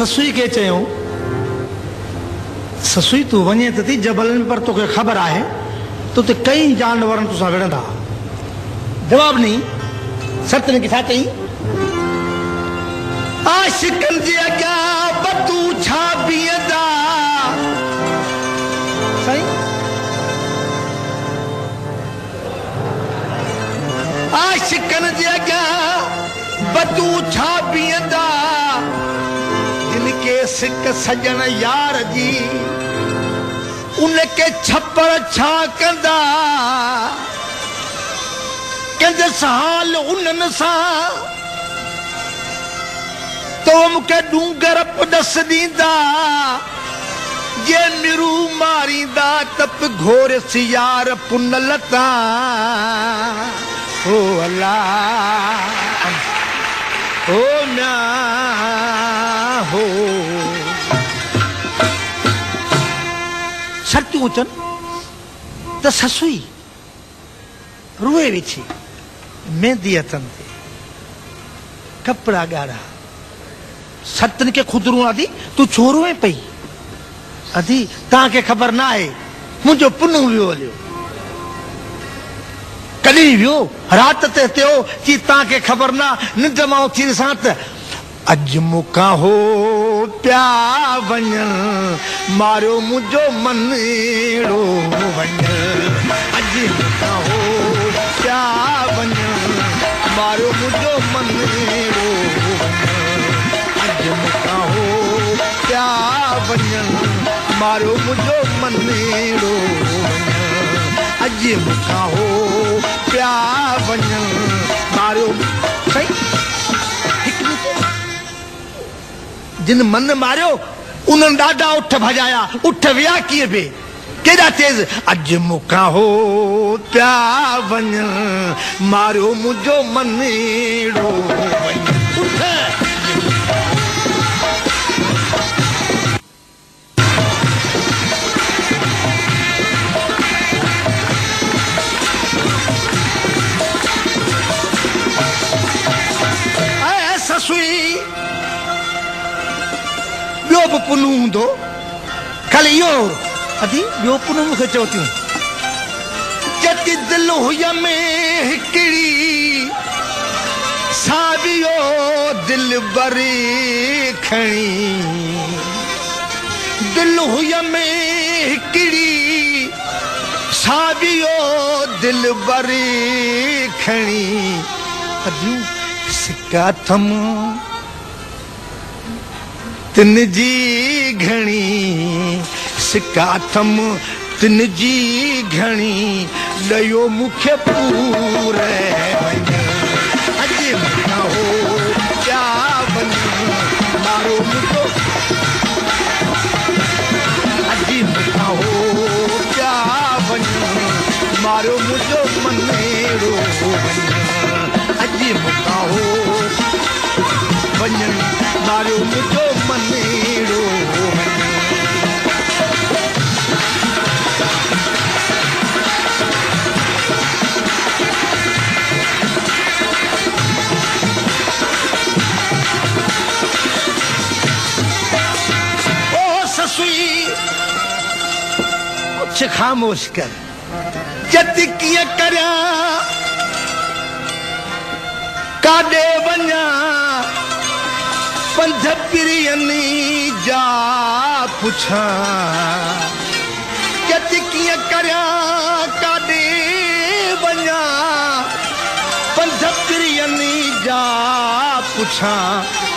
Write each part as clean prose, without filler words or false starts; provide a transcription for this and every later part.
ससुई के चयो ससुई तू वने त थी जबलन पर तोखे ख़बर आहे तो ते कई जानवरन तुसा विढ़ंदा जवाब नहीं सत्य ने किथा चई आशिकन जे अगा बतू छा बींदा सही आशिकन जे अगा बतू छा बींदा जिनके सिक सजन यार जी उनके छप्पर छा कंदा कंदे साल उनन सा तो मुके डूंगर पदस दींदा जे मिरू मारींदा तप घोर सियार पुनलता ओ अल्लाह ओ म्या हो सत्य उचन त ससुई रुए विछी मेहंदी हथन ते कपड़ा गाढ़ा सतन के खुदरू आदि तू छोरो है पई अधी ताके खबर ना है मुझो पुनु वियो हलियो कदी वियो रात ते थियो कि ताके खबर ना निंद मां उथी साथ अज मुका हो प्या वण मारो मुझो मनेड़ो वण अज मुका हो प्या वण मारो मुझो मनेड़ो मुका हो प्या वण मारो मुझो मनेड़ो अज मुका हो प्या वण मारो सही जिन मन मारियो उन्हनि ॾाढा उठ भॼाया उठ विया कीअं बि केॾा तेज़ अज मुका हो प्या वण मारियो मुझो मनेड़ो उठ ससुई ॿियो बि पुनू हूंदो खाली इहो अदी ॿियो पुनू मूंखे चओ थियूं जति दिल हुय में हिकिड़ी सावियो दिल बरी खणी दिल हुय में हिकिड़ी सावियो दिल बरी खणी अदियूं सिक्का थम तिन जी घणी सिक्का थम तिन जी घणी लयो मुखे पूरे अज मुका हो प्या वण मारो मुझो अज मुका हो प्या वण मारो मुझो मनेड़ो अज मुका हो वण मारो मुझो मनेड़ो ओ ससुई कुछ खामोश कर जति कीअं करियां काॾे वञा पंध पिरियनी जा पुछां जति कीअं करियां काॾे वञा पंध पिरियनी जा पुछां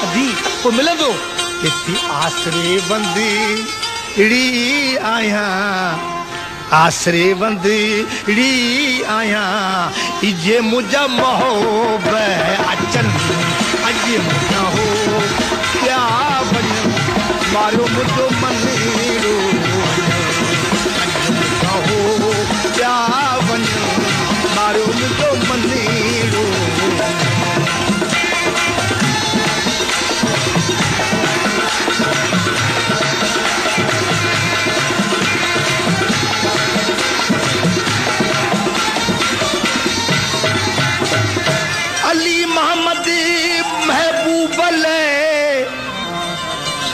अधी पोइ मिलंदो किथे आसरे बंदी आहियां आसरे बंदी आहियां इजे मुझा मोहब अचन अज मुझा हो प्या वण मारो मुझो मनेड़ो अज मुझा हो प्या वण मारो मुझो मनेड़ो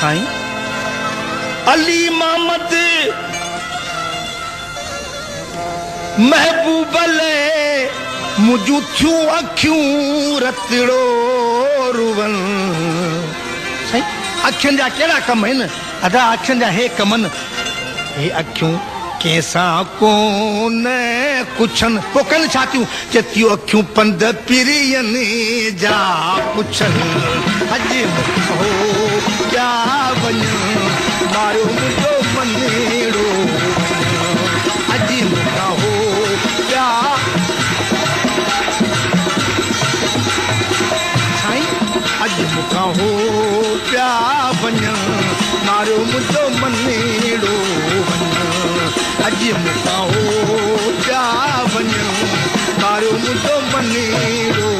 साईं अली मोहम्मद महबूब ले मुझू थियूं अखियूं रतड़ो रुवन साईं अखियुनि जा कहिड़ा कम आहिनि अदा अखियुनि जा हे कमनि हे अखियूं कंहिंसां कोन कुझनि पोइ कनि छा थियूं चतियूं अखियूं पंध पिरियनि जा पुछनि अॼु हो क्या वञनि मारियो मुंहिंजो मनेड़ो अॼु मूंखां हो क्या साईं अॼु मूंखां हो पिया वञनि मारियो मुंहिंजो मनेड़ो अॼु मूंखां हो पिया वञनि मारियो मुंहिंजो मनेड़ो